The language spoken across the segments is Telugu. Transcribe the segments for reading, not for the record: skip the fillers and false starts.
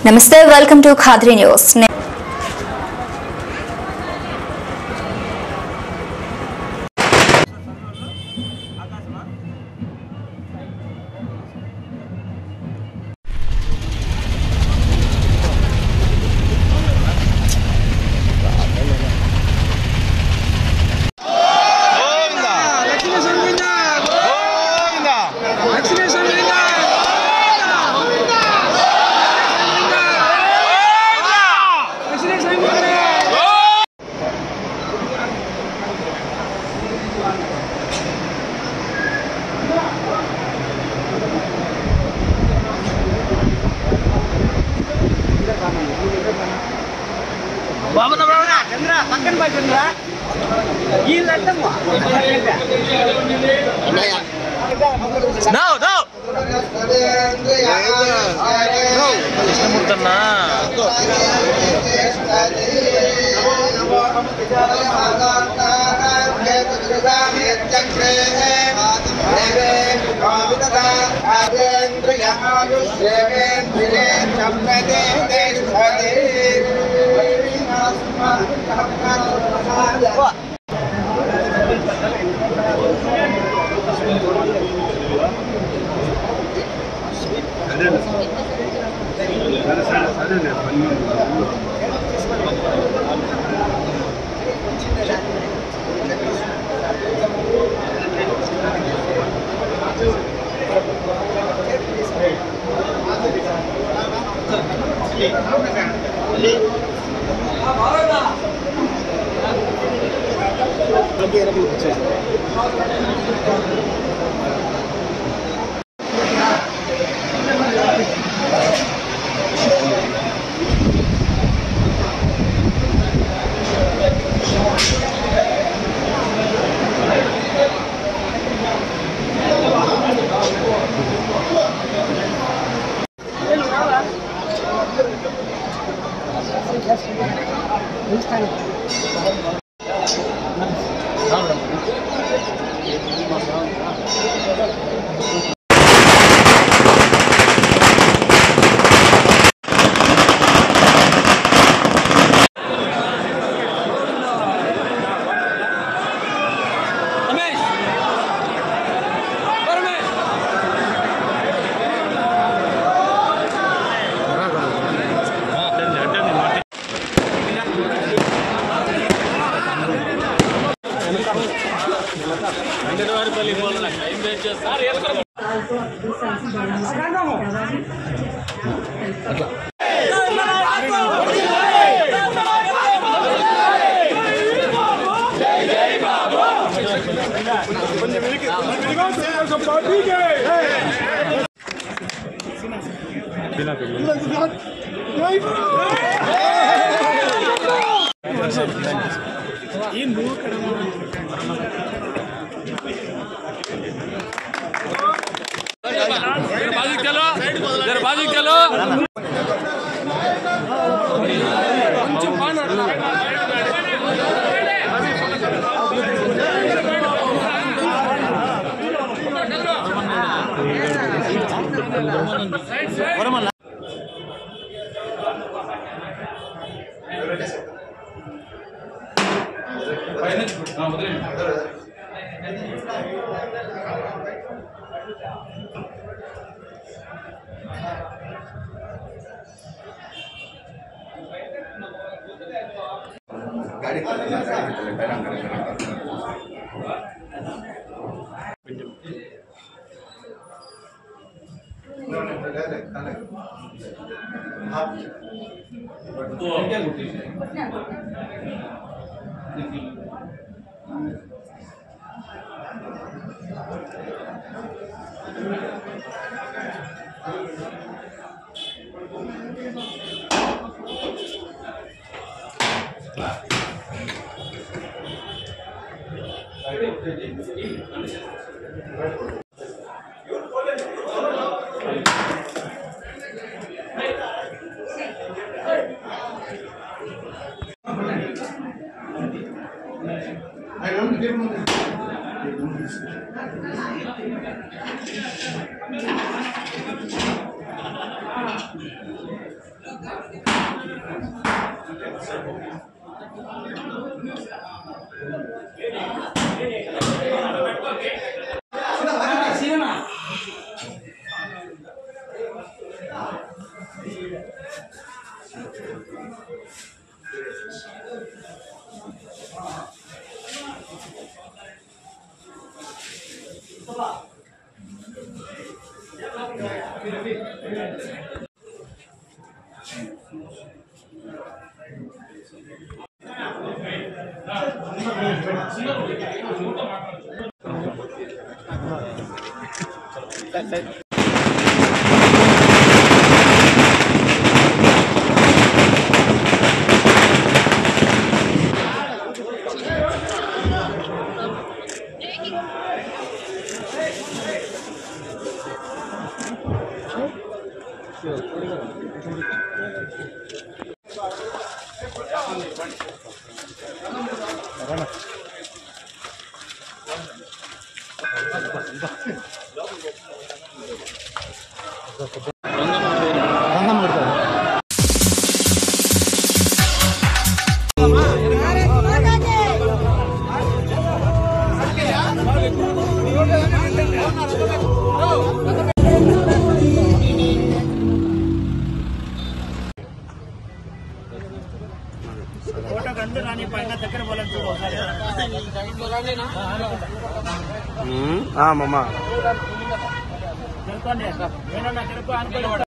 Namaste, welcome to Khadri News. Chandra, makan Pak Chandra. Gila semua. No.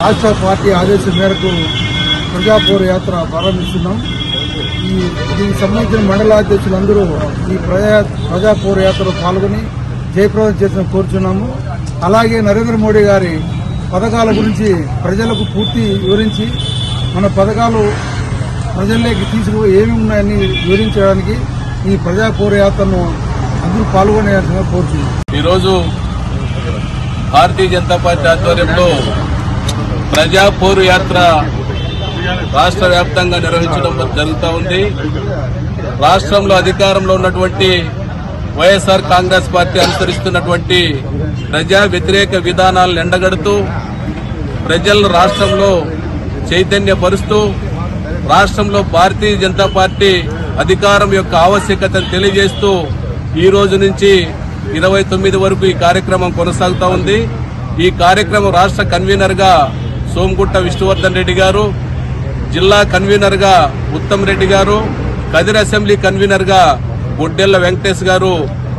రాష్ట్ర పార్టీ ఆదేశం మేరకు ప్రజాపౌర యాత్ర ప్రారంభిస్తున్నాం. దీనికి సంబంధించిన మండలాధ్యక్షులందరూ ఈ ప్రజాపౌర యాత్రలో పాల్గొని జయప్రదం చేసిన కోరుచున్నాము. అలాగే నరేంద్ర మోడీ గారి పథకాల గురించి ప్రజలకు పూర్తి వివరించి మన పథకాలు ప్రజల్లోకి ఏమి ఉన్నాయని వివరించడానికి ఈ ప్రజాపౌర యాత్రను అందరూ పాల్గొనేయాల్సిందిగా కోరుతున్నాం. ఈరోజు భారతీయ జనతా పార్టీ ఆధ్వర్యంలో ప్రజాపౌర యాత్ర రాష్ట్ర వ్యాప్తంగా నిర్వహించడం జరుగుతూ ఉంది. రాష్ట్రంలో అధికారంలో ఉన్నటువంటి వైఎస్ఆర్ కాంగ్రెస్ పార్టీ అనుసరిస్తున్నటువంటి ప్రజా వ్యతిరేక విధానాలను ఎండగడుతూ ప్రజలను రాష్ట్రంలో చైతన్యపరుస్తూ రాష్ట్రంలో భారతీయ జనతా పార్టీ అధికారం యొక్క ఆవశ్యకతను తెలియజేస్తూ ఈ రోజు నుంచి 29 వరకు ఈ కార్యక్రమం కొనసాగుతూ ఉంది. ఈ కార్యక్రమం రాష్ట్ర కన్వీనర్ గా సోమగుట్ట విష్ణువర్ధన్ రెడ్డి గారు, జిల్లా కన్వీనర్ గా ఉత్తమ్ రెడ్డి గారు, కదిరి అసెంబ్లీ కన్వీనర్ గా బొడ్డెళ్ల వెంకటేష్ గారు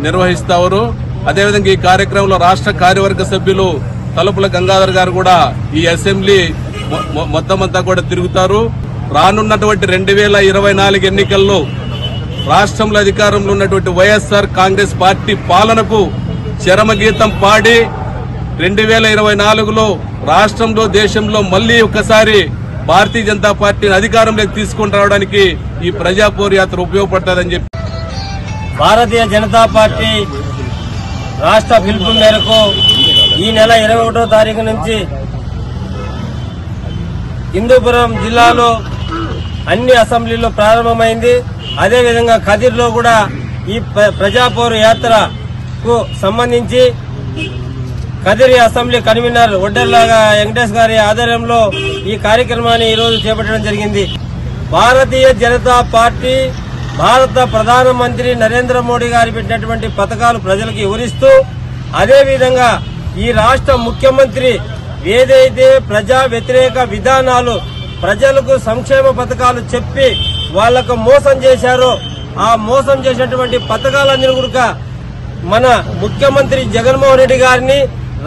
నిర్వహిస్తారు. అదేవిధంగా ఈ కార్యక్రమంలో రాష్ట్ర కార్యవర్గ సభ్యులు తలుపుల గంగాధర్ గారు కూడా ఈ అసెంబ్లీ మొత్తం అంతా కూడా తిరుగుతారు. రానున్నటువంటి 2024 ఎన్నికల్లో రాష్ట్రంలో అధికారంలో ఉన్నటువంటి వైఎస్ఆర్ కాంగ్రెస్ పార్టీ పాలనకు చరమగీతం పాడి 2024లో రాష్ట్రంలో దేశంలో మళ్లీ ఒకసారి భారతీయ జనతా పార్టీని అధికారంలోకి తీసుకుని రావడానికి ఈ ప్రజాపౌర యాత్ర ఉపయోగపడుతుందని చెప్పి భారతీయ జనతా పార్టీ రాష్ట్ర పిలుపు మేరకు ఈ నెల 21వ తారీఖు నుంచి హిందూపురం జిల్లాలో అన్ని అసెంబ్లీల్లో ప్రారంభమైంది. అదేవిధంగా కదిర్లో కూడా ఈ ప్రజాపౌర యాత్రకు సంబంధించి కదిరి అసెంబ్లీ కన్వీనర్ ఒడ్డెర్ల వెంకటేష్ గారి ఆధ్వర్యంలో ఈ కార్యక్రమాన్ని ఈరోజు చేపట్టడం జరిగింది. భారతీయ జనతా పార్టీ భారత ప్రధానమంత్రి నరేంద్ర మోడీ గారు పెట్టినటువంటి పథకాలు ప్రజలకు వివరిస్తూ అదేవిధంగా ఈ రాష్ట్ర ముఖ్యమంత్రి ఏదైతే ప్రజా వ్యతిరేక విధానాలు ప్రజలకు సంక్షేమ పథకాలు చెప్పి వాళ్లకు మోసం చేశారో ఆ మోసం చేసినటువంటి పథకాలన్నీ కూడా మన ముఖ్యమంత్రి జగన్మోహన్ రెడ్డి గారిని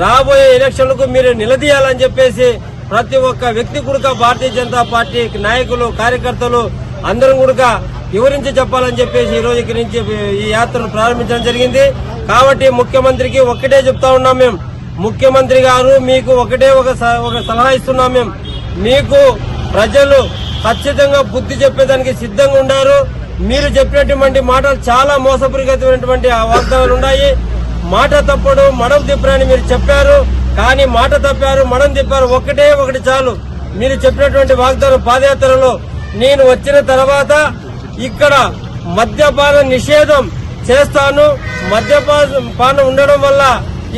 రాబోయే ఎలక్షన్లకు మీరు నిలదీయాలని చెప్పేసి ప్రతి ఒక్క వ్యక్తి కూడా భారతీయ జనతా పార్టీ నాయకులు కార్యకర్తలు అందరం కూడా వివరించి చెప్పాలని చెప్పేసి ఈ రోజు ఇక్కడి నుంచి ఈ యాత్రను ప్రారంభించడం జరిగింది. కాబట్టి ముఖ్యమంత్రికి ఒక్కటే చెప్తా ఉన్నాం మేము, ముఖ్యమంత్రి గారు మీకు ఒకటే ఒక సలహా ఇస్తున్నాం మేము, మీకు ప్రజలు ఖచ్చితంగా బుద్ధి చెప్పేదానికి సిద్ధంగా ఉన్నారు. మీరు చెప్పినటువంటి మాటలు చాలా మోసపూరితమైనటువంటి వాగ్దానాలు ఉన్నాయి. మాట తప్పడు మడం తిప్పరని మీరు చెప్పారు, కానీ మాట తప్పారు మడం తిప్పారు. ఒకటి చాలు, మీరు చెప్పినటువంటి వాగ్దానం పాదయాత్రలో నేను వచ్చిన తర్వాత ఇక్కడ మద్యపాన నిషేధం చేస్తాను, మద్యపానం ఉండడం వల్ల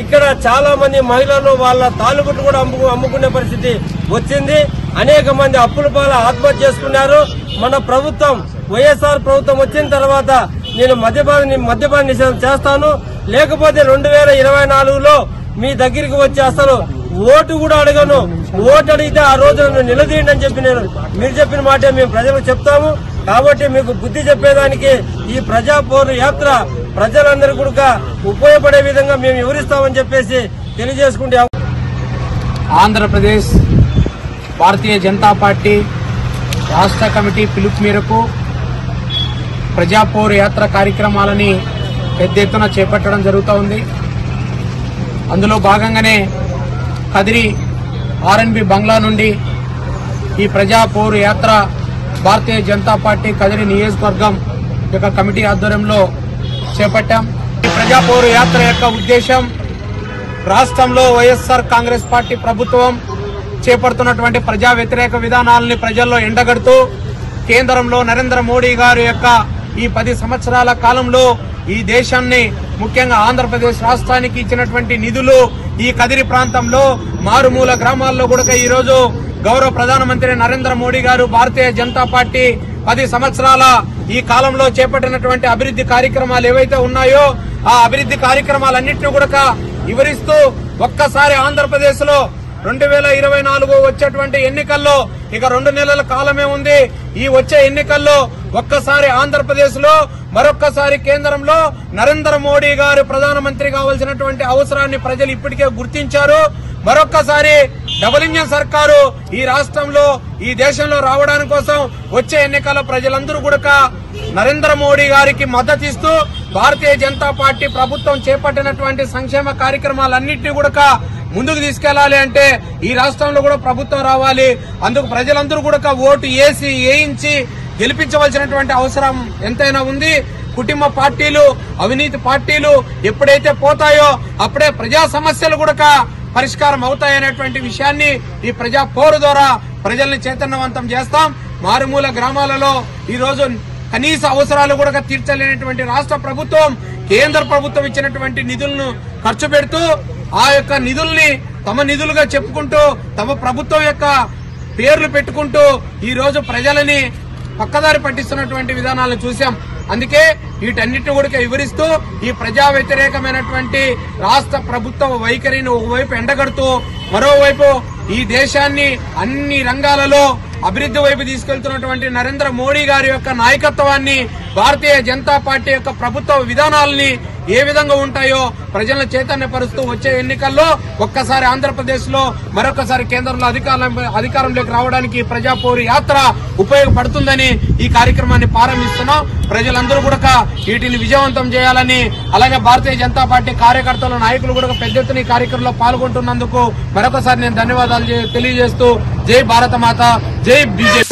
ఇక్కడ చాలా మంది మహిళలు వాళ్ళ తాలుబుట్టు కూడా అమ్ముకునే పరిస్థితి వచ్చింది. అనేక మంది అప్పుల పాల ఆత్మహత్య చేసుకున్నారు. మన ప్రభుత్వం వైఎస్ఆర్ ప్రభుత్వం వచ్చిన తర్వాత నేను మద్యపాన నిషేధం చేస్తాను, లేకపోతే 2024లో మీ దగ్గరికి వచ్చి అసలు ఓటు కూడా అడగను, ఓటు అడిగితే ఆ రోజు నన్ను నిలదీయండి అని చెప్పి మీరు చెప్పిన మాటే మేము ప్రజలకు చెప్తాము. కాబట్టి మీకు బుద్ధి చెప్పేదానికి ఈ ప్రజా పోరు యాత్ర ప్రజలందరూ కూడా ఉపయోగపడే విధంగా మేము వివరిస్తామని చెప్పేసి తెలియజేసుకుంటే, ఆంధ్రప్రదేశ్ భారతీయ జనతా పార్టీ రాష్ట్ర కమిటీ పిలుపు మేరకు ప్రజా పోరు యాత్ర కార్యక్రమాలని పెద్ద ఎత్తున చేపట్టడం జరుగుతూ ఉంది. అందులో భాగంగానే కదిరి ఆర్ఎన్బి బంగ్లా నుండి ఈ ప్రజా పోరు యాత్ర భారతీయ జనతా పార్టీ కదిరి నియోజకవర్గం యొక్క కమిటీ ఆధ్వర్యంలో చేపట్టాం. ఈ ప్రజా పోరు యాత్ర యొక్క ఉద్దేశం రాష్ట్రంలో వైఎస్ఆర్ కాంగ్రెస్ పార్టీ ప్రభుత్వం చేపడుతున్నటువంటి ప్రజా వ్యతిరేక విధానాలని ప్రజల్లో ఎండగడుతూ కేంద్రంలో నరేంద్ర మోడీ గారి యొక్క ఈ 10 సంవత్సరాల కాలంలో ఈ దేశాన్ని ముఖ్యంగా ఆంధ్రప్రదేశ్ రాష్ట్రానికి ఇచ్చినటువంటి నిధులు ఈ కదిరి ప్రాంతంలో మారుమూల గ్రామాల్లో కూడా ఈ రోజు గౌరవ ప్రధానమంత్రి నరేంద్ర మోడీ గారు భారతీయ జనతా పార్టీ 10 సంవత్సరాల ఈ కాలంలో చేపట్టినటువంటి అభివృద్ధి కార్యక్రమాలు ఏవైతే ఉన్నాయో ఆ అభివృద్ధి కార్యక్రమాలన్నింటినీ కూడా వివరిస్తూ ఒక్కసారి ఆంధ్రప్రదేశ్ లో 2024 వచ్చేటువంటి ఎన్నికల్లో ఇక 2 నెలల కాలమే ఉంది. ఈ వచ్చే ఎన్నికల్లో ఒక్కసారి ఆంధ్రప్రదేశ్ లో మరొక్కసారి కేంద్రంలో నరేంద్ర మోడీ గారు ప్రధానమంత్రి కావాల్సినటువంటి అవసరాన్ని ప్రజలు ఇప్పటికే గుర్తించారు. మరొక్కసారి డబుల్ ఇంజన్ సర్కారు ఈ రాష్ట్రంలో ఈ దేశంలో రావడానికి కోసం వచ్చే ఎన్నికల్లో ప్రజలందరూ కూడా నరేంద్ర మోడీ గారికి మద్దతిస్తూ భారతీయ జనతా పార్టీ ప్రభుత్వం చేపట్టినటువంటి సంక్షేమ కార్యక్రమాలన్నింటినీ కూడా ముందుకు తీసుకెళ్లాలి అంటే ఈ రాష్ట్రంలో కూడా ప్రభుత్వం రావాలి. అందుకు ప్రజలందరూ కూడా ఓటు వేయించి గెలిపించవలసినటువంటి అవసరం ఎంతైనా ఉంది. కుటుంబ పార్టీలు, అవినీతి పార్టీలు ఎప్పుడైతే పోతాయో అప్పుడే ప్రజా సమస్యలు కూడా పరిష్కారం అవుతాయనేటువంటి విషయాన్ని ఈ ప్రజా పోరు ద్వారా ప్రజల్ని చైతన్యవంతం చేస్తాం. మారుమూల గ్రామాలలో ఈ రోజు కనీస అవసరాలు కూడా తీర్చలేనటువంటి రాష్ట్ర ప్రభుత్వం కేంద్ర ప్రభుత్వం ఇచ్చినటువంటి నిధులను ఖర్చు పెడుతూ ఆ యొక్క నిధుల్ని తమ నిధులుగా చెప్పుకుంటూ తమ ప్రభుత్వం యొక్క పేర్లు పెట్టుకుంటూ ఈ రోజు ప్రజలని పక్కదారి పట్టిస్తున్నటువంటి విధానాలను చూశాం. అందుకే వీటన్నిటిని కూడా వివరిస్తూ ఈ ప్రజా వ్యతిరేకమైనటువంటి రాష్ట్ర ప్రభుత్వ వైఖరిని ఒకవైపు ఎండగడుతూ మరోవైపు ఈ దేశాన్ని అన్ని రంగాలలో అభివృద్ధి వైపు తీసుకెళ్తున్నటువంటి నరేంద్ర మోడీ గారి యొక్క నాయకత్వాన్ని, భారతీయ జనతా పార్టీ యొక్క ప్రభుత్వ విధానాలని ఏ విధంగా ఉంటాయో ప్రజలను చైతన్యపరుస్తూ వచ్చే ఎన్నికల్లో ఒక్కసారి ఆంధ్రప్రదేశ్ లో మరొకసారి కేంద్రంలో అధికారంలోకి రావడానికి ప్రజా పోరు యాత్ర ఉపయోగపడుతుందని ఈ కార్యక్రమాన్ని ప్రారంభిస్తున్నాం. ప్రజలందరూ కూడా వీటిని విజయవంతం చేయాలని, అలాగే భారతీయ జనతా పార్టీ కార్యకర్తలు, నాయకులు కూడా పెద్ద ఎత్తున ఈ కార్యక్రమంలో పాల్గొంటున్నందుకు మరొకసారి నేను ధన్యవాదాలు తెలియజేస్తూ జై భారత మాత, జై బీజేపీ.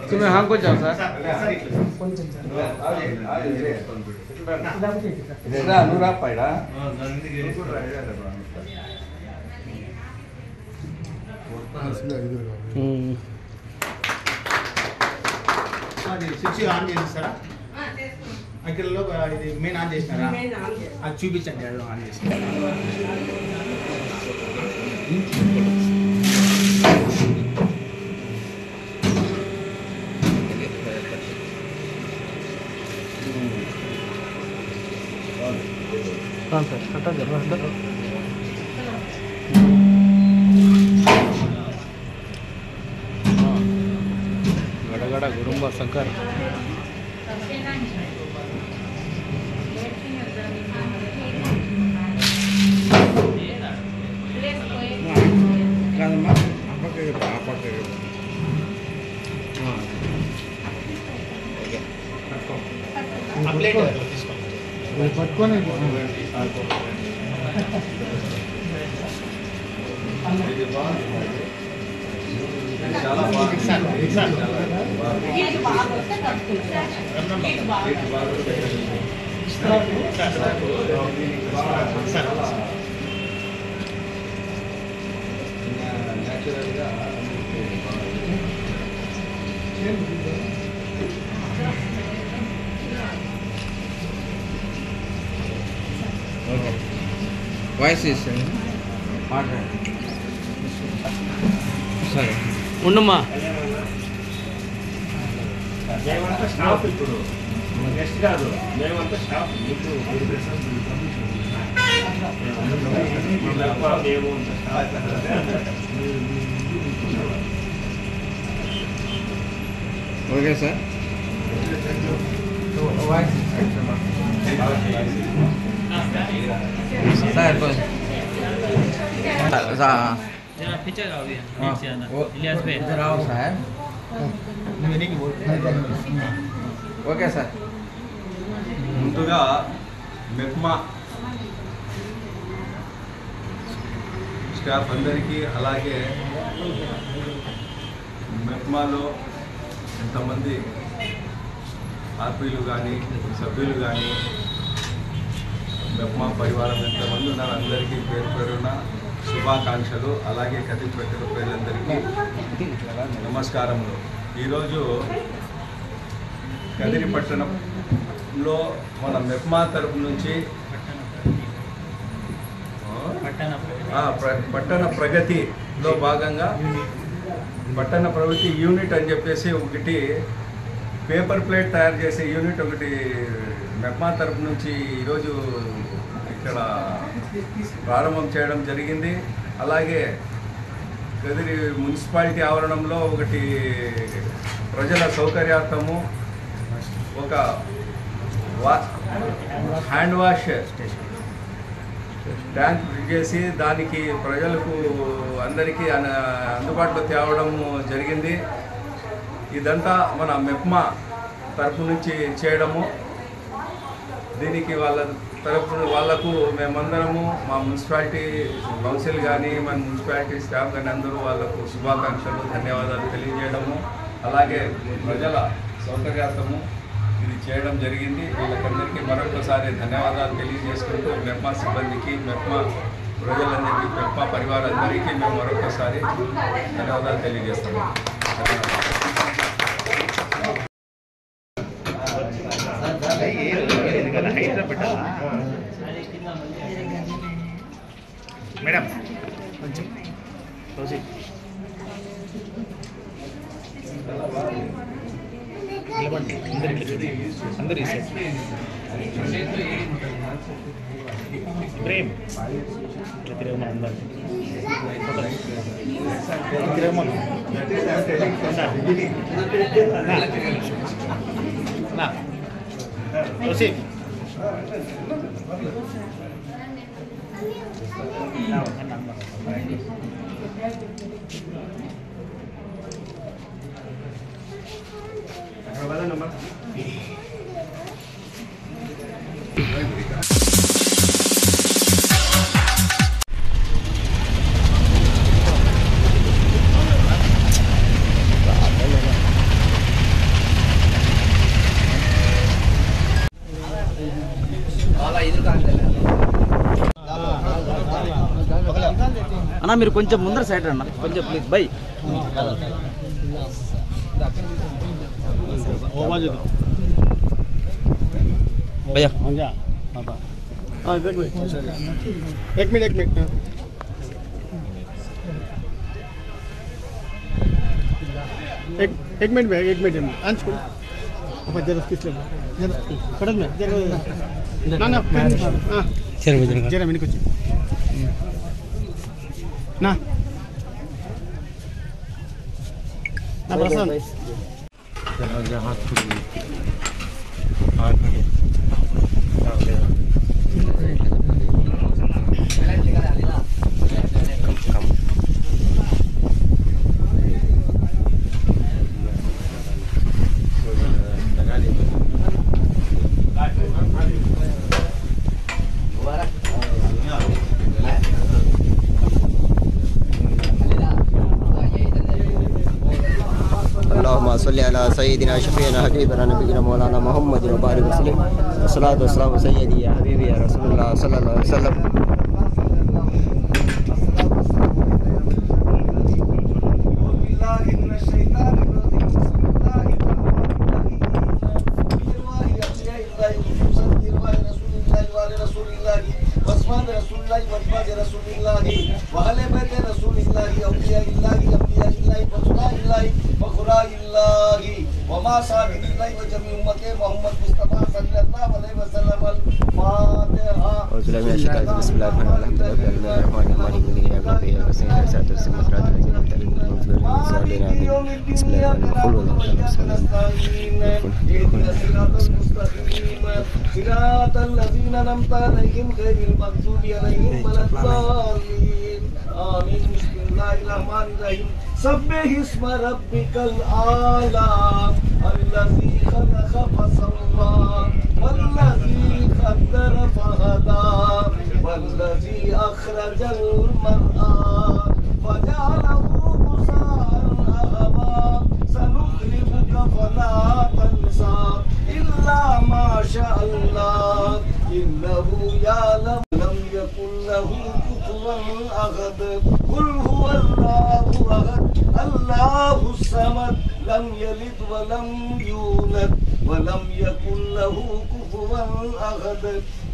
तुम्हें हाँ को जाओ सर अनुराग पाइडा స్విచ్ ఆన్ చేస్తారా? అఖిల్లో ఇది మెయిన్ ఆన్ చేసినారా? అది చూపించండి. అది ఆన్ చేసి गड़गड़ गुरुंबा शंकर పట్టుకొని వాయిస్ ఇస్తాను సరే ఉండమ్మా. మేమంతా స్టాఫ్ ఇప్పుడు గెస్ట్ కాదు, మేమంతా staff. Okay sir. Okay sir. ముందుగా మెప్మా స్టాఫ్ అందరికీ, అలాగే మెప్మాలో ఎంతమంది ఆర్పీలు కానీ సభ్యులు కానీ మెప్మా పరివారం ఎంతమంది ఉన్నారు అందరికీ పేరు పేరున శుభాకాంక్షలు. అలాగే కదిరి పెట్టిన పేర్లందరికీ నమస్కారములు. ఈరోజు కదిరి పట్టణంలో మన మెప్మా తరపు నుంచి పట్టణ ప్రగతిలో భాగంగా పట్టణ ప్రగతి యూనిట్ అని చెప్పేసి ఒకటి పేపర్ ప్లేట్ తయారు చేసే యూనిట్ ఒకటి మెప్మా తరపు నుంచి ఈరోజు ఇక్కడ ప్రారంభం చేయడం జరిగింది. అలాగే కదిరి మున్సిపాలిటీ ఆవరణంలో ఒకటి ప్రజల సౌకర్యార్థము ఒక హ్యాండ్ వాష్ ట్యాంక్ చేసి దానికి ప్రజలకు అందరికీ అందుబాటులో తేవడం జరిగింది. ఇదంతా మన మెప్మా తరపు నుంచి చేయడము. దీనికి వాళ్ళకు మేమందరము మా మున్సిపాలిటీ కౌన్సిల్ కానీ మన మున్సిపాలిటీ స్టాఫ్ కానీ అందరూ వాళ్ళకు శుభాకాంక్షలు ధన్యవాదాలు తెలియజేయడము, అలాగే ప్రజల సౌకర్యార్థము ఇది చేయడం జరిగింది. వీళ్ళకందరికీ మరొకసారి ధన్యవాదాలు తెలియజేసుకుంటూ మెప్మా సిబ్బందికి, మెప్మా ప్రజలందరికీ, మెప్మా పరివారందరికీ మేము మరొకసారి ధన్యవాదాలు తెలియజేస్తున్నాం. మేడం కొంచెం అందరూ ప్రేమ్ అన్నా మీరు కొంచెం ముందర సైడ్ అన్న, కొంచెం ప్లీజ్ బై. भैया एक मिनट भैया, एक मिनट अंश को जरा किस जरा में जरा ना हाँ जरा मैंने कुछ ना प्रशांत सल्ली अला सय्यदिना शफीना हबीबना नबीना मौलाना मोहम्मद व बारिक वसल्लम वस्सलातु वस्सलामु सय्यदी या हबीबी या रसूलुल्लाह सल्लल्लाहु अलैहि वसल्लम। सब्बिह इस्म रब्बिकल आला अल्लज़ी खलक़ फसव्वा वल्लज़ी क़द्दर फहदा वल्लज़ी अख़रजल मरआ फजअलहु गुसाअन अहवा सनुक़रिबुक फला तंसा इल्ला मा शाअल्लाह इन्नहु यअलम लम यकुन लहु कुफुवन अहद कुल हुवल्लाहु अहद अल्लाहु समद लम यलिद वलम यूलद वलम यकुन लहु कुफुवन अहद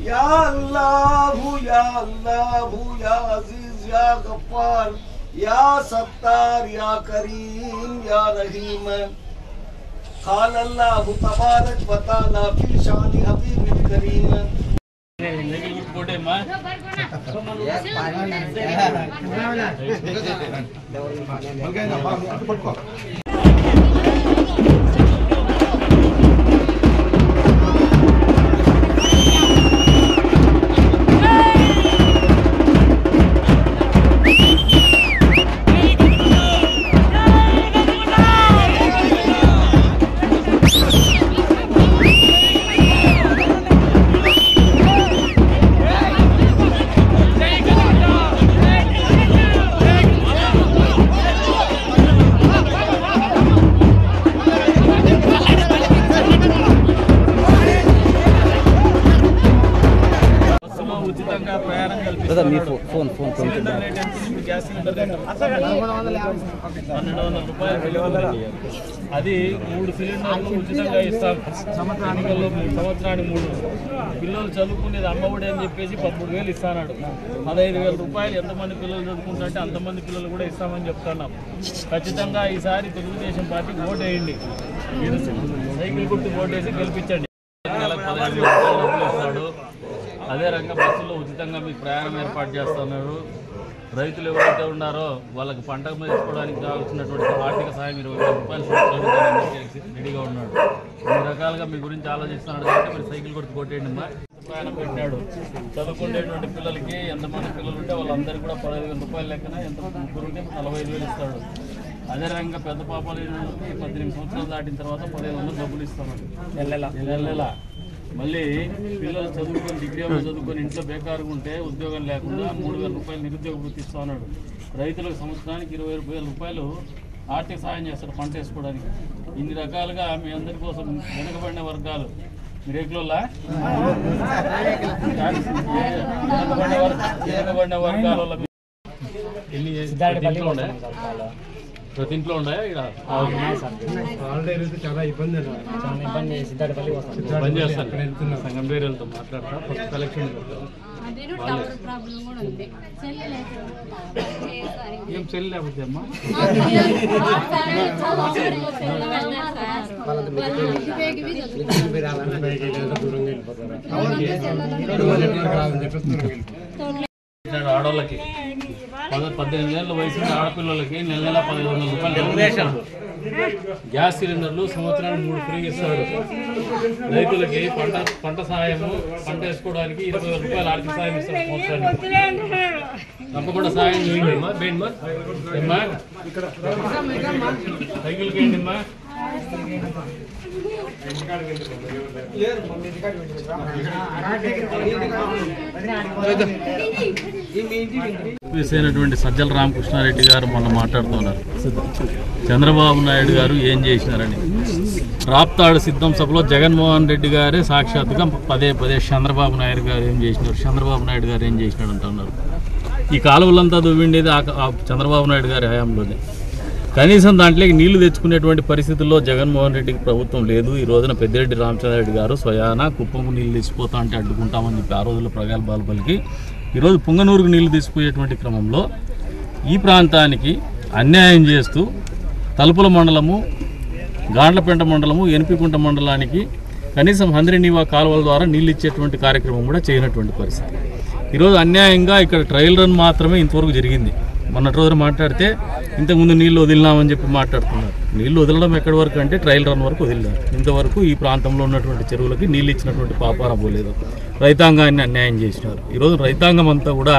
या अल्लाहु या अजीज या गफ्फार या सत्तार या करीम या रहीम। क़ाल अल्लाहु तबारक व तआला फी शानि हबीबिल करीम। అది 3 సిలిండర్లు ఉచితంగా ఇస్తాం సంవత్సరానికి 3 పిల్లలు చదువుకునేది అమ్మఒడి అని చెప్పేసి 13,000 ఇస్తాడు. 15,000 రూపాయలు ఎంతమంది పిల్లలు చదువుకుంటుంటే అంతమంది పిల్లలు కూడా ఇస్తామని చెప్తున్నాం. ఖచ్చితంగా ఈసారి తెలుగుదేశం పార్టీకి ఓటు వేయండి. సైకిల్ గుర్తు ఓటేసి గెలిపించండి. నెలకు 15,000 రూపాయలు ఇస్తాడు. అదే రకంగా బస్సులో ఉచితంగా మీకు ప్రయాణం ఏర్పాటు చేస్తున్నారు. రైతులు ఎవరైతే ఉన్నారో వాళ్ళకి పంట వేసుకోవడానికి కావాల్సినటువంటి ఆర్థిక సాయం 20,000 రూపాయలు రెడీగా ఉన్నాడు. అన్ని రకాలుగా మీ గురించి ఆలోచిస్తున్నాడు కాబట్టి మీరు సైకిల్ కొట్టి కొట్టేయండి అమ్మా. ప్రయాణం పెట్టినాడు. చదువుకునేటువంటి పిల్లలకి ఎంతమంది పిల్లలు ఉంటే వాళ్ళందరికీ కూడా 15,000 రూపాయల లెక్కన ఎంత ముగ్గురు ఉంటే 45,000 ఇస్తాడు. అదే రకంగా పెద్ద పాపాలు 18 సంవత్సరాలు దాటిన తర్వాత 15,000 డబ్బులు ఇస్తామండి నెల. మళ్ళీ పిల్లలు చదువుకొని డిగ్రీ చదువుకొని ఇంట్లో బేకారుగా ఉంటే ఉద్యోగం లేకుండా 3,000 రూపాయలు నిరుద్యోగ వృత్తి ఇస్తా ఉన్నాడు. రైతులకు సంవత్సరానికి 20,000 రూపాయలు ఆర్థిక సాయం చేస్తాడు పంట వేసుకోవడానికి. ఇన్ని రకాలుగా మీ అందరి కోసం వెనుకబడిన వర్గాలు మీరేకులోలా వెనుకబడిన వర్గాల ప్రతి ఇంట్లో ఉన్నాయా? చాలా ఇబ్బంది పని చేస్తాను. సంఘం పేరులతో మాట్లాడతా. ఫస్ట్ కలెక్షన్ ఏం సెల్ లేకపోతే అమ్మా ఆడవాళ్ళకి 18 ఏళ్ళ వయసు ఆడపిల్లలకి నెల 1,500 రూపాయలు గ్యాస్ సిలిండర్లు సంవత్సరానికి 3 ఫ్రీ ఇస్తాడు. రైతులకి పంట సహాయము, పంట వేసుకోవడానికి 20,000 రూపాయలు ఆర్థిక సాయం ఇస్తాడు సంవత్సరానికి. తప్పకుండా సాయం చేయండి అమ్మా. బేండమ్మా ఏమ్మా సైకిల్కి ఏంటమ్మా. అయినటువంటి సజ్జల రామకృష్ణారెడ్డి గారు మొన్న మాట్లాడుతున్నారు, చంద్రబాబు నాయుడు గారు ఏం చేసినారని. రాప్తాడు సిద్ధం సభలో జగన్మోహన్ రెడ్డి గారే సాక్షాత్తుగా పదే చంద్రబాబు నాయుడు గారు ఏం చేసినారు, చంద్రబాబు నాయుడు గారు ఏం చేసినాడు అంటున్నారు. ఈ కాలువలంతా దువ్విండేది చంద్రబాబు నాయుడు గారి హయాంలోనే. కనీసం దాంట్లోకి నీళ్లు తెచ్చుకునేటువంటి పరిస్థితుల్లో జగన్మోహన్ రెడ్డికి ప్రభుత్వం లేదు. ఈ రోజున పెద్దిరెడ్డి రామచంద్రారెడ్డి గారు స్వయాన కుప్పంకు నీళ్లు తెచ్చిపోతా అంటే అడ్డుకుంటామని చెప్పి ఆ రోజుల్లో ప్రగల్భాలు పలికి ఈరోజు పుంగనూరుకు నీళ్లు తీసుకుపోయేటువంటి క్రమంలో ఈ ప్రాంతానికి అన్యాయం చేస్తూ తలుపుల మండలము, గాండ్లపేంట మండలము, ఎన్పికుంట మండలానికి కనీసం హంద్రినీవా కాలువల ద్వారా నీళ్ళు ఇచ్చేటువంటి కార్యక్రమం కూడా చేయనటువంటి పరిస్థితి. ఈరోజు అన్యాయంగా ఇక్కడ ట్రయల్ రన్ మాత్రమే ఇంతవరకు జరిగింది. మొన్నటి రోజున మాట్లాడితే ఇంతకుముందు నీళ్లు వదిలినామని చెప్పి మాట్లాడుతున్నారు. నీళ్లు వదలడం ఎక్కడి వరకు అంటే ట్రయల్ రన్ వరకు వదిలినారు. ఇంతవరకు ఈ ప్రాంతంలో ఉన్నటువంటి చెరువులకి నీళ్ళు ఇచ్చినటువంటి పాపాన పోలేదు. రైతాంగాన్ని అన్యాయం చేసినారు. ఈరోజు రైతాంగం అంతా కూడా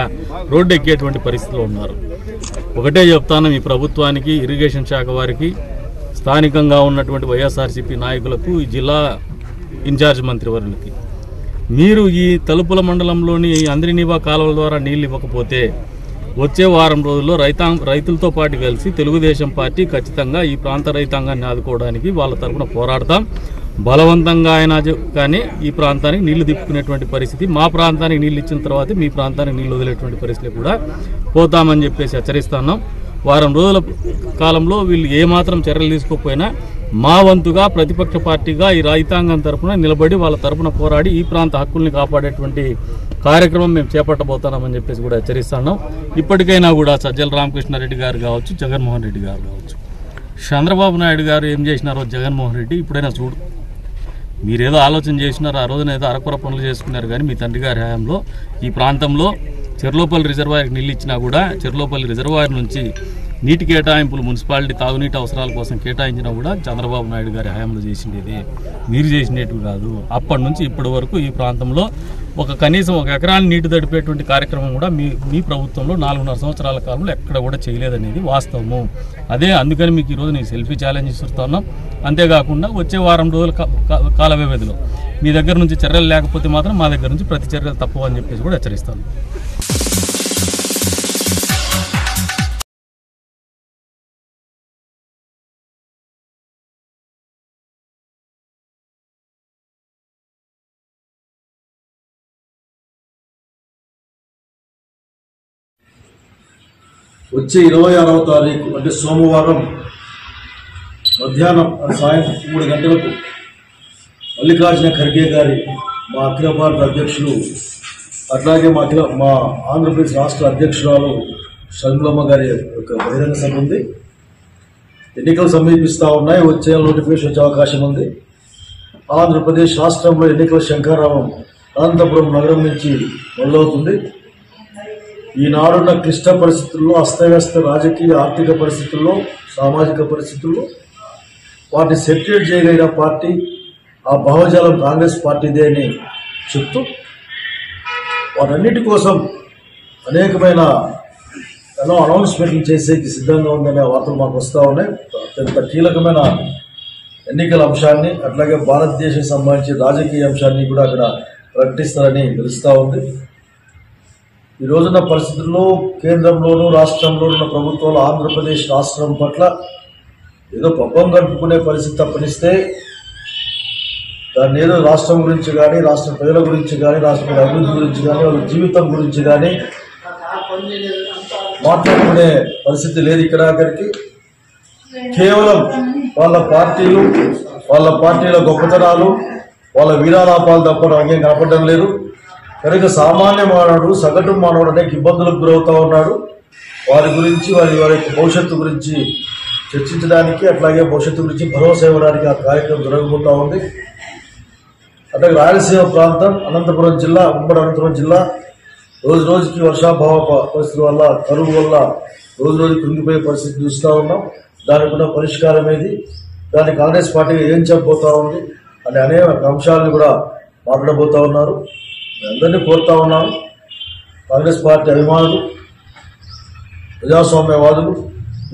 రోడ్డు ఎక్కేటువంటి పరిస్థితిలో ఉన్నారు. ఒకటే చెప్తాను ఈ ప్రభుత్వానికి, ఇరిగేషన్ శాఖ వారికి, స్థానికంగా ఉన్నటువంటి వైఎస్ఆర్సీపీ నాయకులకు, ఈ జిల్లా ఇన్ఛార్జ్ మంత్రివర్యులకి, మీరు ఈ తలుపుల మండలంలోని హంద్రినీవా కాలువల ద్వారా నీళ్ళు ఇవ్వకపోతే వచ్చే వారం రోజుల్లో రైతులతో పాటు కలిసి తెలుగుదేశం పార్టీ ఖచ్చితంగా ఈ ప్రాంత రైతాంగాన్ని ఆదుకోవడానికి వాళ్ళ తరఫున పోరాడతాం. బలవంతంగా అయినా కానీ ఈ ప్రాంతానికి నీళ్లు తిప్పుకునేటువంటి పరిస్థితి, మా ప్రాంతానికి నీళ్ళు ఇచ్చిన తర్వాత మీ ప్రాంతానికి నీళ్ళు వదిలేటువంటి పరిస్థితి కూడా పోతామని చెప్పేసి హెచ్చరిస్తున్నాం. వారం రోజుల కాలంలో వీళ్ళు ఏమాత్రం చర్యలు తీసుకోకపోయినా మా వంతుగా ప్రతిపక్ష పార్టీగా ఈ రైతాంగం తరఫున నిలబడి వాళ్ళ తరఫున పోరాడి ఈ ప్రాంత హక్కుల్ని కాపాడేటువంటి కార్యక్రమం మేము చేపట్టబోతున్నామని చెప్పేసి కూడా హెచ్చరిస్తున్నాం. ఇప్పటికైనా కూడా సజ్జల రామకృష్ణారెడ్డి గారు కావచ్చు, జగన్మోహన్ రెడ్డి గారు కావచ్చు, చంద్రబాబు నాయుడు గారు ఏం చేసినారో జగన్మోహన్ రెడ్డి ఇప్పుడైనా చూడు. మీరేదో ఆలోచన చేసినారు, ఆ రోజున ఏదో అరకొర పనులు చేసుకున్నారు. కానీ మీ తండ్రి గారి హయాంలో ఈ ప్రాంతంలో చెర్లోపల్లి రిజర్వాయర్కి నీళ్ళు ఇచ్చినా కూడా చెర్లోపల్లి రిజర్వాయర్ నుంచి నీటి కేటాయింపులు మున్సిపాలిటీ తాగునీటి అవసరాల కోసం కేటాయించినా కూడా చంద్రబాబు నాయుడు గారి హయాంలో చేసిండేది, మీరు చేసినట్టు కాదు. అప్పటి నుంచి ఇప్పటి వరకు ఈ ప్రాంతంలో కనీసం 1 ఎకరాన్ని నీటి తడిపేటువంటి కార్యక్రమం కూడా మీ ప్రభుత్వంలో 4.5 సంవత్సరాల కాలంలో ఎక్కడ కూడా చేయలేదనేది వాస్తవము. అందుకని మీకు ఈరోజు నేను సెల్ఫీ ఛాలెంజ్ ఇస్తున్నాం. అంతేకాకుండా వచ్చే వారం రోజుల కాల వ్యవధిలో మీ దగ్గర నుంచి చర్యలు లేకపోతే మాత్రం మా దగ్గర నుంచి ప్రతి చర్యలు తప్పవు అని చెప్పేసి కూడా హెచ్చరిస్తాను. వచ్చే 26వ తారీఖు అంటే సోమవారం మధ్యాహ్నం సాయంత్రం 3 గంటలకు మల్లికార్జున ఖర్గే గారి మా అఖిల భారత అధ్యక్షులు, అట్లాగే మా ఆంధ్రప్రదేశ్ రాష్ట్ర అధ్యక్షురాలు షర్మిలమ్మ గారి యొక్క బహిరంగ సభ ఉంది. ఎన్నికలు సమీపిస్తూ ఉన్నాయి. వచ్చే నోటిఫికేషన్ వచ్చే అవకాశం ఉంది. ఆంధ్రప్రదేశ్ రాష్ట్రంలో ఎన్నికల శంఖారావం అనంతపురం నగరం నుంచి మొదలవుతుంది. ఈనాడున్న క్లిష్ట పరిస్థితుల్లో, అస్తవ్యస్త రాజకీయ ఆర్థిక పరిస్థితుల్లో, సామాజిక పరిస్థితుల్లో వాటిని సెటిల్ చేయగలిగిన పార్టీ ఆ భావజాలం కాంగ్రెస్ పార్టీదే అని చెప్తూ వాటన్నిటి కోసం అనేకమైన అనౌన్స్మెంట్లు చేసేకి సిద్ధంగా ఉందనే వార్తలు మాకు వస్తూ ఉన్నాయి. అత్యంత కీలకమైన ఎన్నికల అంశాన్ని, అట్లాగే భారతదేశం సంబంధించిన రాజకీయ అంశాన్ని కూడా అక్కడ ప్రకటిస్తారని తెలుస్తూ ఉంది. ఈ రోజున్న పరిస్థితుల్లో కేంద్రంలోనూ రాష్ట్రంలోనూ ఉన్న ప్రభుత్వాలు ఆంధ్రప్రదేశ్ రాష్ట్రం పట్ల ఏదో పబ్బం గడుపుకునే పరిస్థితి తప్పనిస్తే దాన్ని ఏదో రాష్ట్రం గురించి కానీ, రాష్ట్ర ప్రజల గురించి కానీ, రాష్ట్ర అభివృద్ధి గురించి కానీ, వాళ్ళ జీవితం గురించి కానీ మాట్లాడుకునే పరిస్థితి లేదు. ఇక్కడ అక్కడికి కేవలం వాళ్ళ పార్టీల గొప్పతనాలు, వాళ్ళ వీరాలాపాలు తప్ప నాకేం కనపడడం లేదు. కనుక సామాన్య మానవుడు, సగటు మానవుడు అనేక ఇబ్బందులకు గురవుతూ ఉన్నాడు. వారి గురించి, వారి యొక్క భవిష్యత్తు గురించి చర్చించడానికి, అట్లాగే భవిష్యత్తు గురించి భరోసా ఇవ్వడానికి ఆ కార్యక్రమం జరగబోతూ ఉంది. అట్లాగే రాయలసీమ ప్రాంతం, అనంతపురం జిల్లా, ఉమ్మడి అనంతపురం జిల్లా రోజు రోజుకి వర్షాభావ పరిస్థితుల వల్ల, కరువు వల్ల రోజు రోజు కృంగిపోయే పరిస్థితి చూస్తూ ఉన్నాం. దానికి ఉన్న పరిష్కారం ఏది, దాన్ని కాంగ్రెస్ పార్టీ ఏం చెప్పబోతా ఉంది అనే అనేక అంశాలను కూడా మాట్లాడబోతా ఉన్నారు. అందరినీ కోరుతా ఉన్నాను, కాంగ్రెస్ పార్టీ అభిమానులు, ప్రజాస్వామ్యవాదులు,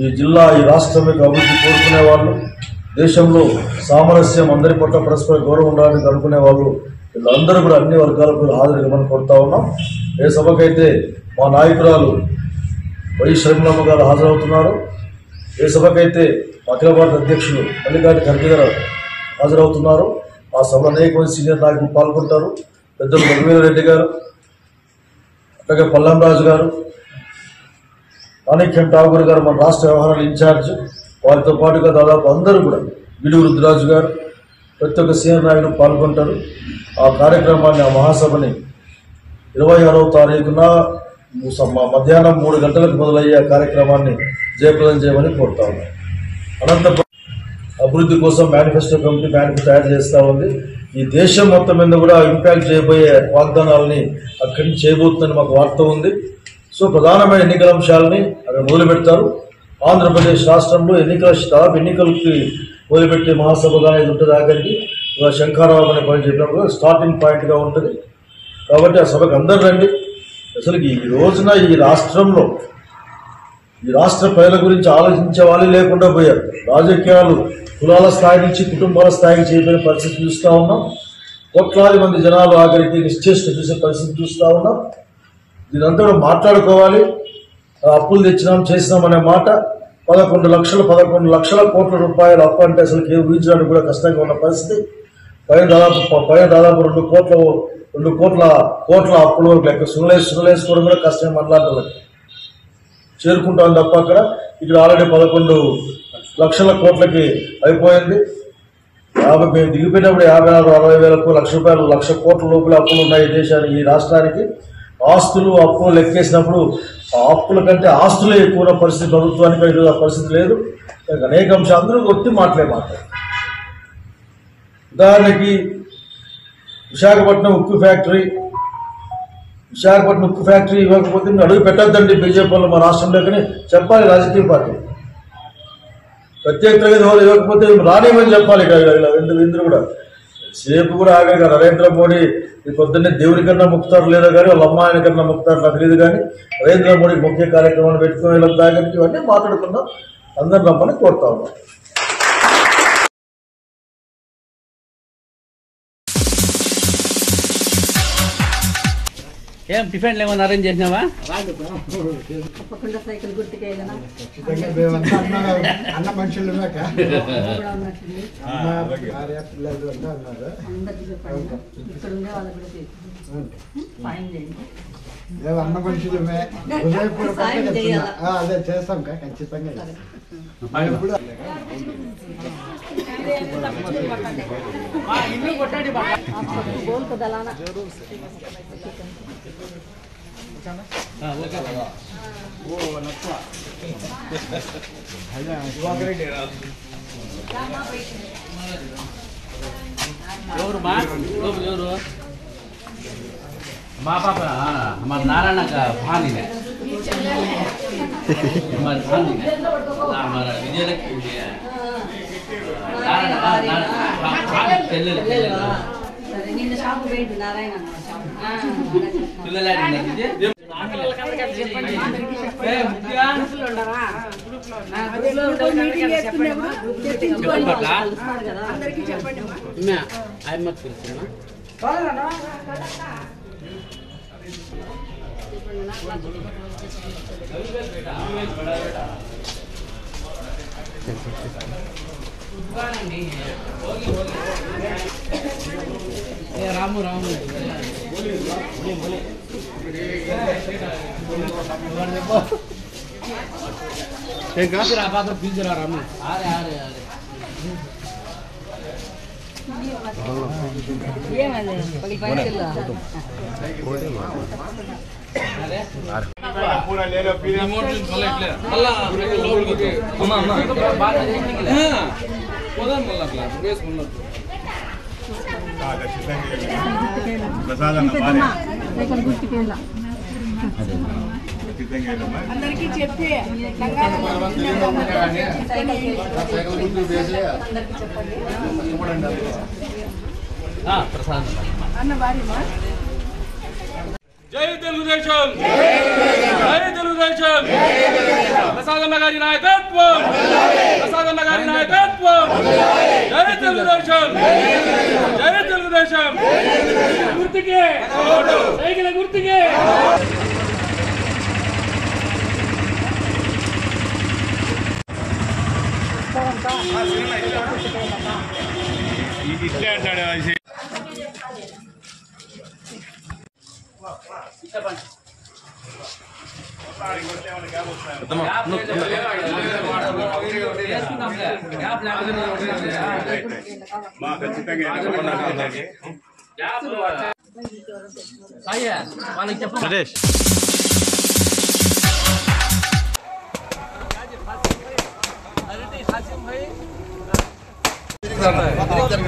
ఈ జిల్లా ఈ రాష్ట్రం యొక్క అభివృద్ధి కోరుకునే వాళ్ళు, దేశంలో సామరస్యం అందరి పట్ల పరస్పర గౌరవం ఉండాలని అనుకునే వాళ్ళు, వీళ్ళందరూ కూడా అన్ని వర్గాలకు హాజరు కోరుతా ఉన్నాం. ఏ సభకైతే మా నాయకురాలు వై షర్మిలమ్మ గారు హాజరవుతున్నారు, ఏ సభకైతే అఖిల భారత అధ్యక్షులు మల్లికార్జున ఖర్గే గారు హాజరవుతున్నారు, ఆ సభలో అనేక మంది సీనియర్ నాయకులు పాల్గొంటారు. పెద్దలు రఘువీరారెడ్డి గారు, అట్లాగే పల్లం రాజు గారు, మాణిక్యం ఠాగూర్ గారు మన రాష్ట్ర వ్యవహారాల ఇన్ఛార్జ్, వారితో పాటుగా దాదాపు అందరూ కూడా బిడి రుద్రరాజు గారు, ప్రతి ఒక్క సీనియర్ నాయకులు పాల్గొంటారు. ఆ కార్యక్రమాన్ని, ఆ మహాసభని 26వ తారీఖున మధ్యాహ్నం 3 గంటలకు మొదలయ్యే కార్యక్రమాన్ని జయప్రదం చేయమని కోరుతా ఉన్నాం. అనంతపురం అభివృద్ధి కోసం మేనిఫెస్టో కమిటీ తయారు చేస్తూ ఉంది. ఈ దేశం మొత్తం మీద కూడా ఇంపాక్ట్ చేయబోయే వాగ్దానాలని అక్కడి నుంచి చేయబోతుందని మాకు వార్త ఉంది. సో ప్రధానమైన ఎన్నికల అంశాలని అక్కడ మొదలు పెడతారు. ఆంధ్రప్రదేశ్ రాష్ట్రంలో ఎన్నికలకి మొదలుపెట్టే మహాసభగా ఇది ఉంటుంది. ఆఖరికి శంఖారావం అనే పని చెప్పినప్పుడు స్టార్టింగ్ పాయింట్గా ఉంటుంది. కాబట్టి ఆ సభకు అందరు రండి. అసలు ఈ రోజున ఈ రాష్ట్రంలో ఈ రాష్ట్ర ప్రజల గురించి ఆలోచించే వాళ్ళు లేకుండా పోయారు. రాజకీయాలు కులాల స్థాయి నుంచి కుటుంబాల స్థాయికి చేయబడిన పరిస్థితి చూస్తూ ఉన్నాం. కోట్లాది మంది జనాలు ఆఖరికి నిశ్చేష్ట చూసే పరిస్థితి చూస్తూ ఉన్నాం. దీనంతా కూడా మాట్లాడుకోవాలి. అప్పులు తెచ్చినాం చేసినాం అనే మాట 11 లక్షల కోట్ల రూపాయలు అప్పు అంటే అసలు ఊహించడానికి కూడా కష్టంగా ఉన్న పరిస్థితి. పైన దాదాపు 2 కోట్ల అప్పుల వరకు లెక్క సునలేసుకోవడం కూడా కష్టమే. మాట్లాడాలి చేరుకుంటాం తప్ప అక్కడ ఇక్కడ ఆల్రెడీ 11 లక్షల కోట్లకి అయిపోయింది. మేము దిగిపోయినప్పుడు 56-60 వేలకు లక్ష కోట్ల లోపల అప్పులు ఉన్నాయి దేశానికి, ఈ రాష్ట్రానికి. ఆస్తులు అప్పులు లెక్కేసినప్పుడు ఆ అప్పుల కంటే ఆస్తులే ఎక్కువ ఉన్న పరిస్థితి ప్రభుత్వానికి ఈరోజు ఆ పరిస్థితి లేదు. అనేక అంశాలు అందరూ కొట్టి మాట్లాడారు. ఉదాహరణకి విశాఖపట్నం ఉక్కు ఫ్యాక్టరీ ఇవ్వకపోతే మీరు అడుగు పెట్టద్దండి బీజేపీ వాళ్ళు మా రాష్ట్రంలో కానీ చెప్పాలి. రాజకీయ పార్టీ ప్రత్యేక తరగతి హోదా ఇవ్వకపోతే రానివ్వని చెప్పాలి. ఇందులో కూడా సేపు కూడా ఆగే నరేంద్ర మోడీ పొద్దున్నే దేవుని కన్నా ముక్తారు లేదా కానీ వాళ్ళ అమ్మాయిని కన్నా ముక్తారు నాకు తెలియదు కానీ నరేంద్ర మోడీ ముఖ్య కార్యక్రమాన్ని పెట్టుకుని వీళ్ళకి దానికి ఇవన్నీ మాట్లాడుకుందాం. అందరూ రమ్మని కోరుతా ఉన్నాం. ఏం టిఫిన్లు ఏమైనా అరేంజ్ చేసినావా? అన్న మనుషులు అన్న మనుషులమే అదే చేస్తాం ఖచ్చితంగా. ఎవరు మా పాప మా నారాయణ భాని విజయలక్ష్మి రాము రాము రాము ప్రసాద్ అందరికీ చెప్పి అన్న భార్యమా జై తెలుగుదేశం జై తెలుగుదేశం ప్రసాదన్న గారి నాయకత్వం ప్రసాదన్న గారి నాయకత్వం జై తెలుగుదేశం జై తెలుగుదేశం గుర్తుకే సైకిల్ గుర్తుకే ఇట్లే అంటాడు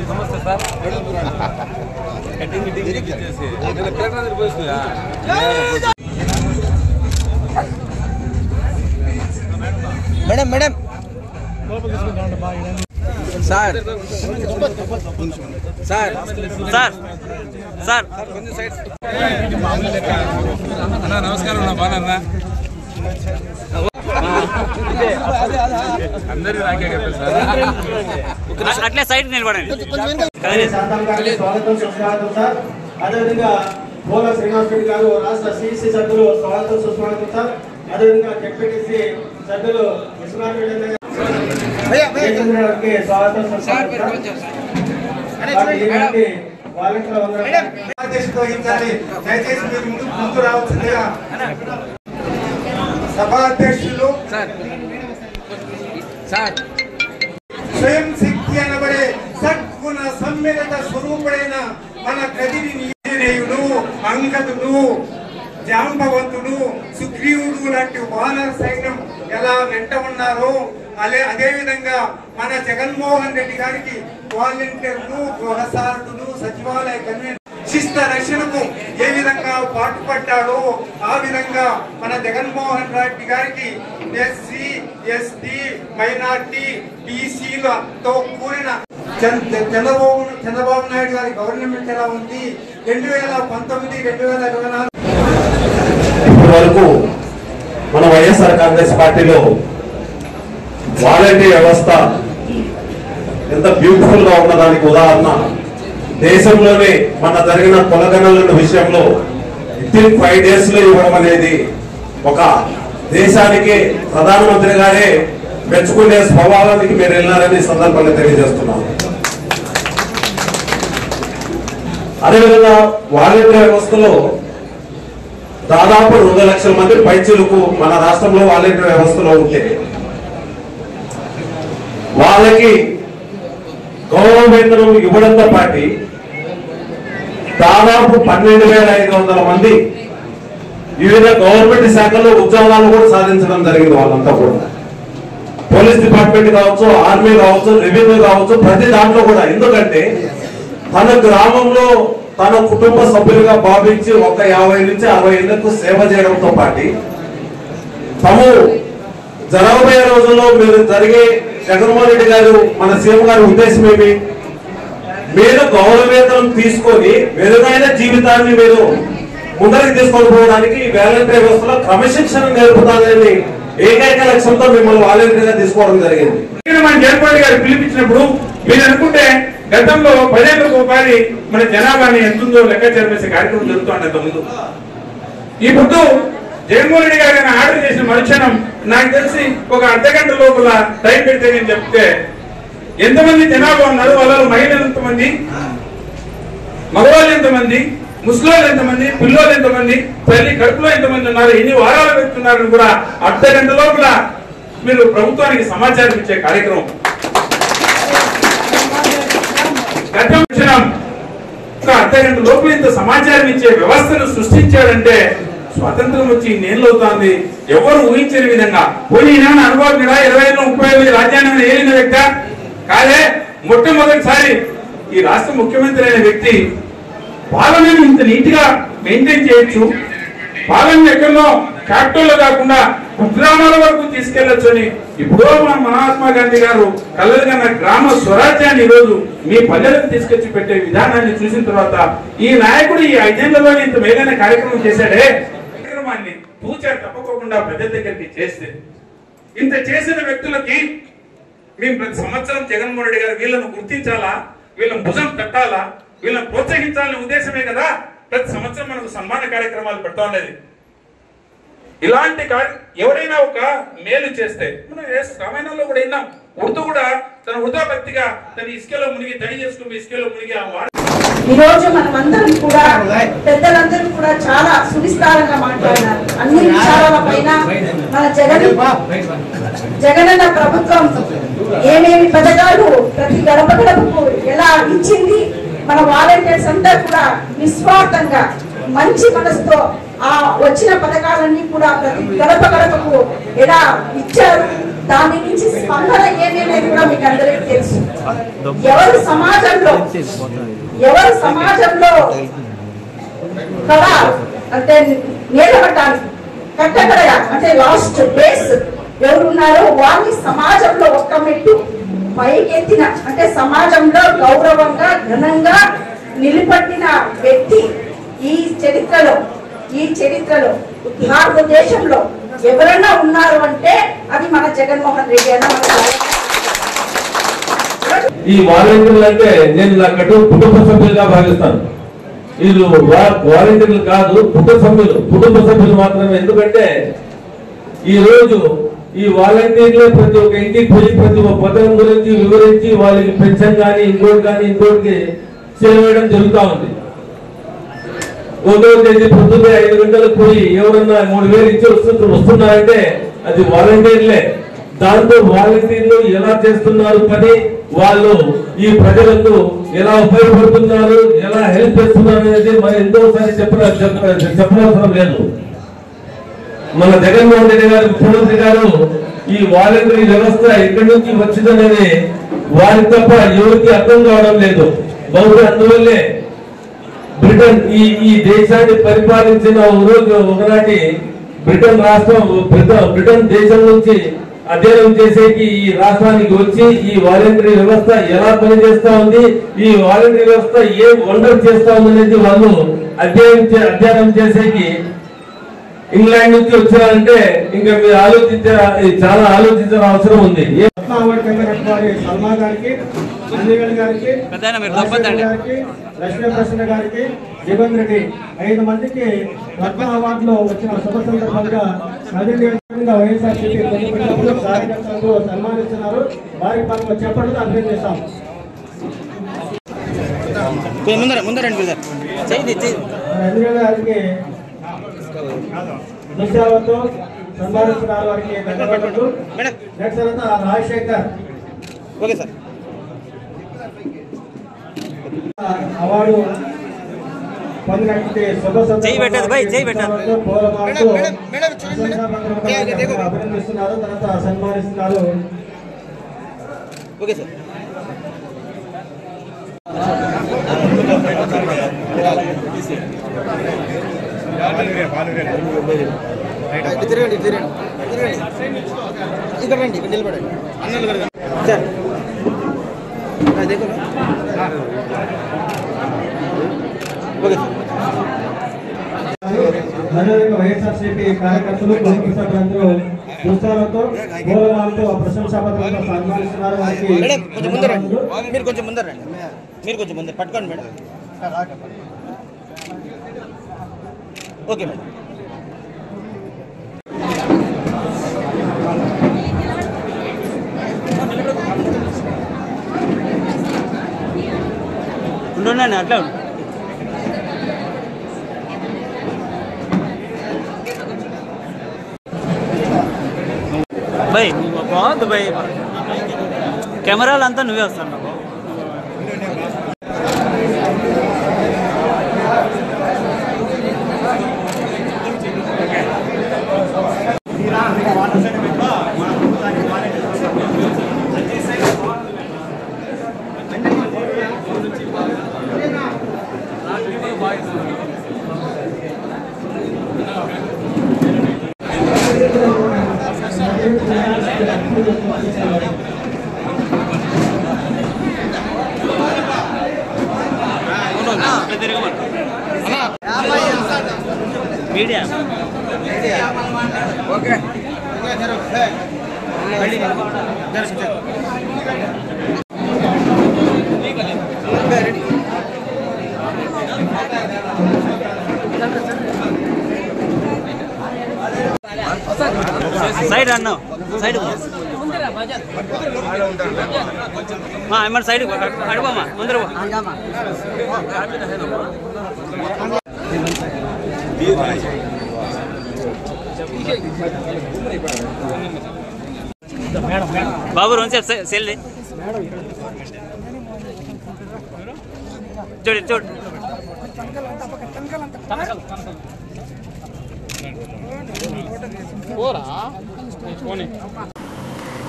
నమస్తే sir madam madam sir sir sir sir కొంచెం సైడ్ అన్నా నమస్కారం నా బాగా అందరూ నాకే కదా సార్ అట్లే సైడ్ నిలబడండి స్వాగతం సుస్వాగతం సార్. అదేవిధంగా పోల శ్రీనివాస్ రెడ్డి గారు రాష్ట్ర సిఇసి సభ్యులు స్వాగతం సుస్వాగతం సార్. అదేవిధంగా జెడ్పీటీసీ సభ్యులు విశ్వనాథ్ రెడ్డి గారికి స్వాగతం సుస్వాగతం ముందు రావాల్సిందిగా సభాధ్యక్షులు స్వయం శక్తి అనబడే సద్గుణ సమ్మిళిత స్వరూపుడైన మన కదిరి నీరేయుడు అంగదుడు జాంబవంతుడు సుగ్రీవుడు లాంటి వానర సైన్యం ఎలా వెంట ఉన్నారో అదే విధంగా మన జగన్మోహన్ రెడ్డి గారికి వాలంటీర్లు గృహసారులు సచివాలయ కన్వీనర్ శిష్ట రక్షణకు ఏ విధంగా పాటుపడ్డాడో ఆ విధంగా మన జగన్మోహన్ రెడ్డి గారికి ఎస్సీ ఎస్టీ మైనార్టీ బీసీలతో కూడిన చంద్రబాబు నాయుడు గారి గవర్నమెంట్ ఎలా ఉంది 2019-2024 ఇప్పటి వరకు మన వైఎస్ఆర్ కాంగ్రెస్ పార్టీలో వాలంటీర్ వ్యవస్థ ఎంత బ్యూటిఫుల్ గా ఉన్నదానికి ఉదాహరణ దేశంలోనే మన జరిగిన కులగణన విషయంలో వితిన్ 5 days లో ఇవ్వడం అనేది ఒక దేశానికి ప్రధానమంత్రి గారే మెచ్చుకునే స్వభావానికి మీరు వెళ్ళారని సందర్భంగా తెలియజేస్తున్నాను. అదేవిధంగా వాలంటీర్ వ్యవస్థలో దాదాపు 2 లక్షల మంది పైచీలకు మన రాష్ట్రంలో వాలంటీర్ వ్యవస్థలో ఉంటే వాళ్ళకి గౌరవ వేతనం ఇవ్వడంతో పాటు దాదాపు 12,500 మంది వివిధ గవర్నమెంట్ శాఖల్లో ఉద్యోగాలు కూడా సాధించడం జరిగింది. వాళ్ళంతా కూడా పోలీస్ డిపార్ట్మెంట్ కావచ్చు, ఆర్మీ కావచ్చు, రెవెన్యూ కావచ్చు, ప్రతి దాంట్లో కూడా. ఎందుకంటే తన గ్రామంలో తన కుటుంబ సభ్యులుగా భావించి ఒక 50 నుంచి 60 ఏళ్లకు సేవ చేయడంతో పాటు తాము జరగబోయే రోజుల్లో మీరు జరిగే జగన్మోహన్ రెడ్డి గారు మన సీఎం గారి ఉద్దేశం ఏమి, మీరు గౌరవేతనం తీసుకొని మెరుగైన జీవితాన్ని మీరు ముందరికి తీసుకొని పోవడానికి వాలంటీర్ వ్యవస్థలో క్రమశిక్షణ నేర్పుతానని ఏకైక లక్ష్యంతో మిమ్మల్ని వాలంటీర్గా తీసుకోవడం జరిగింది. మన జగన్మోహన్ గారు పిలిపించినప్పుడు మీరు అనుకుంటే గతంలో 10 ఏళ్లకు ఒకసారి మన జనాభాని ఎంతుందో లెక్కాచారం వేసే కార్యక్రమం జరుగుతుంది. అంతకుముందు ఇప్పుడు జగన్మోహన్ రెడ్డి గారు ఆర్డర్ చేసిన మరుక్షణం నాకు తెలిసి ఒక అర్ధగంట లోపల టైం పెడితే నేను చెప్తే ఎంతమంది జనాభా ఉన్నారు, వాళ్ళు మహిళలు ఎంతమంది, మగవాళ్ళు ఎంతమంది, ముస్లింలు ఎంతమంది, పిల్లలు ఎంతమంది, తల్లి కడుపులో ఎంతమంది ఉన్నారు, ఎన్ని వారాలు పెడుతున్నారని కూడా అర్ధగంట లోపల మీరు ప్రభుత్వానికి సమాచారం ఇచ్చే కార్యక్రమం. గతం ఒక అర్ధగంట లోపల ఇంత సమాచారం ఇచ్చే వ్యవస్థను సృష్టించాడంటే స్వాతంత్రం వచ్చి 2 ఏళ్ళు అవుతుంది. ఎవరు ఊహించని విధంగా పోనీ అనుభవం 25-30 రాజ్యాంగం ఏలిన వ్యక్తి కాదే. మొట్టమొదటిసారి ఈ రాష్ట్ర ముఖ్యమంత్రి అయిన వ్యక్తి పాలనను ఇంత నీట్ గా మెయింటైన్ చేయొచ్చు, పాలన ఎక్కడో ఫ్యాక్టరీలో కాకుండా కుగ్రామాల వరకు తీసుకెళ్లొచ్చని ఇప్పుడు మహాత్మా గాంధీ గారు కలలుగన్న గ్రామ స్వరాజ్యాన్ని ఈరోజు మీ పల్లెలకు తీసుకొచ్చి పెట్టే విధానాన్ని చూసిన తర్వాత ఈ నాయకుడు ఈ 5 ఏళ్లలో ఇంత మేలైన కార్యక్రమం చేశాడే, కార్యక్రమాన్ని తూచా తప్పకోకుండా ప్రజల దగ్గరికి చేస్తే ఇంత చేసిన వ్యక్తులకి మేము ప్రతి సంవత్సరం జగన్మోహన్ రెడ్డి గారు వీళ్ళను గుర్తించాలా, వీళ్ళని భుజం తట్టాలా, వీళ్ళని ప్రోత్సహించాలనే ఉద్దేశమే కదా ప్రతి సంవత్సరం మనకు సన్మాన కార్యక్రమాలు పెడతా ఉండేది. ఇలాంటి ఎవరైనా ఒక మేలు చేస్తే మనం రామాయణంలో కూడా విన్నాం, ఉర్దూ కూడా తన వృధా భక్తిగా తన ఇసుకలో మునిగి తడి చేసుకుని ఇసుకలో మునిగి ఈ రోజు మనమందరం కూడా పెద్దలందరూ కూడా చాలా సువిస్తారంగా మాట్లాడినారు. అన్ని విషయాల పైన మన జగనన్న ప్రభుత్వం ఏమేమి పథకాలు ప్రతి గడప గడపకు ఎలా ఇచ్చింది, మన వాలంటీర్స్ అంతా కూడా నిస్వార్థంగా మంచి మనసుతో ఆ వచ్చిన పథకాలన్నీ కూడా ప్రతి గడప గడపకు ఎలా ఇచ్చారు, దాని నుంచి స్పందన ఏమేమనేది కూడా మీకు అందరికీ తెలుసు. ఎవరు సమాజంలో కదా అంటే నిలబడటానికి కట్టకడగా అంటే లాస్ట్ బేస్ ఎవరు ఉన్నారో వారిని సమాజంలో ఒక్క మెట్టు పైకెత్తిన అంటే సమాజంలో గౌరవంగా ఘనంగా నిలబడిన వ్యక్తి ఈ చరిత్రలో భారతదేశంలో ఎవరైనా ఉన్నారు అంటే అది మన జగన్మోహన్ రెడ్డి అన్న. ఈ వాలంటీర్లు అంటే నేను నా కుటుంబ సభ్యులుగా భావిస్తాను. వీళ్ళు వాలంటీర్లు కాదు, కుటుంబ సభ్యులు మాత్రమే. ఎందుకంటే ఈ రోజు ఈ వాలంటీర్లే ప్రతి ఒక్క ఇంటికి పోయి ప్రతి ఒక్క పథకం గురించి వివరించి వాళ్ళకి పెన్షన్ కానీ ఇంకోటికి చేరవేయడం జరుగుతూ ఉంది. 1వ తేదీ పొద్దున్నే 5 గంటలకు పోయి ఎవరన్నా 3000 ఇచ్చి వస్తున్నారంటే అది వాలంటీర్లే. దాంతో వాలంటీర్లు ఎలా చేస్తున్నారు పని, వాళ్ళు ఈ ప్రజలకు ఎలా ఉపయోగపడుతున్నారు, ఎలా హెల్ప్ చేస్తున్నారు అనేది మనం ఎంతోసారి చెప్పనవసరం లేదు. మన జగన్మోహన్ రెడ్డి గారు ముఖ్యమంత్రి గారు ఈ వాలంటరీ వ్యవస్థ ఎక్కడి నుంచి వచ్చిందనేది వారికి తప్ప ఎవరికి అర్థం కావడం లేదు. బహుశా అందువల్లే బ్రిటన్ ఈ దేశాన్ని పరిపాలించిన ఒకనాటి బ్రిటన్ దేశం నుంచి అధ్యయనం చేసేకి ఈ రాష్ట్రానికి వచ్చి ఈ వాలంటరీ వ్యవస్థ ఎలా పనిచేస్తా ఉంది, ఈ వాలంటరీ వ్యవస్థ ఏం వండర్ చేస్తా ఉంది అనేది వాళ్ళు అధ్యయనం చేసేకి ఇంగ్లాండ్ నుంచి వచ్చారంటే ఇంకా మీరు చాలా ఆలోచించాల్సిన అవసరం ఉంది. సల్మా గారికి, అన్నిగల్ గారికి, లక్ష్మీ ప్రసన్న గారికి, జీవన్ రెడ్డి 5 మందికి రత్న అవార్డులో వచ్చిన శుభ సందర్భంగా వైఎస్ఆర్సీపీ కార్యకర్తలకు సన్మానిస్తున్నారు. వారికి మనం చెప్పండి అభినందిస్తాం. అన్నిగల్ గారికి నిశావతో సన్మానిస్తున్నారు. వారికి ధన్యవాదాలు. నెక్స్ట్ తర్వాత రాజశేఖర్ అవార్డు పొందినటువంటి శుభ అభినందిస్తున్నారు, తర్వాత సన్మానిస్తున్నారు. Okay sir. తిరగండి ఇక్కడ రండి, ఇక్కడ నిలబడండి. Sir okay sir. అదేవిధంగా వైఎస్ఆర్సీపీ కార్యకర్తలు కుటుంబ సభ్యులందరూ పుస్తకాలతో గౌరవాలతో ప్రశంసా పత్రాలతో సన్మానిస్తున్నారు. మీరు కొంచెం ముందర రండి, మీరు కొంచెం ముందర పట్టుకోండి మేడం. Okay madam. ఉండండి అట్లా भाई बहुत भाई कैमरा अंता నువ్వే వస్తాను మీడియా ఓకే సైడ్ అన్న సైడ్ ఏమన్నా సైడ్ అడుగుమా ముందర బాబు రెండు సెల్ చూడు చూడు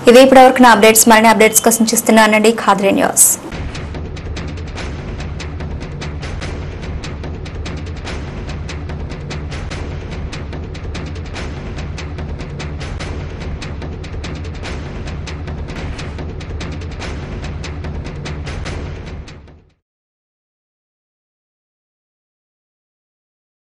ఇవి ఇప్పటివరకు నా అప్డేట్స్ మరిన్ని అప్డేట్స్ కోసం చూస్తున్నానండి ఖాద్రి న్యూస్.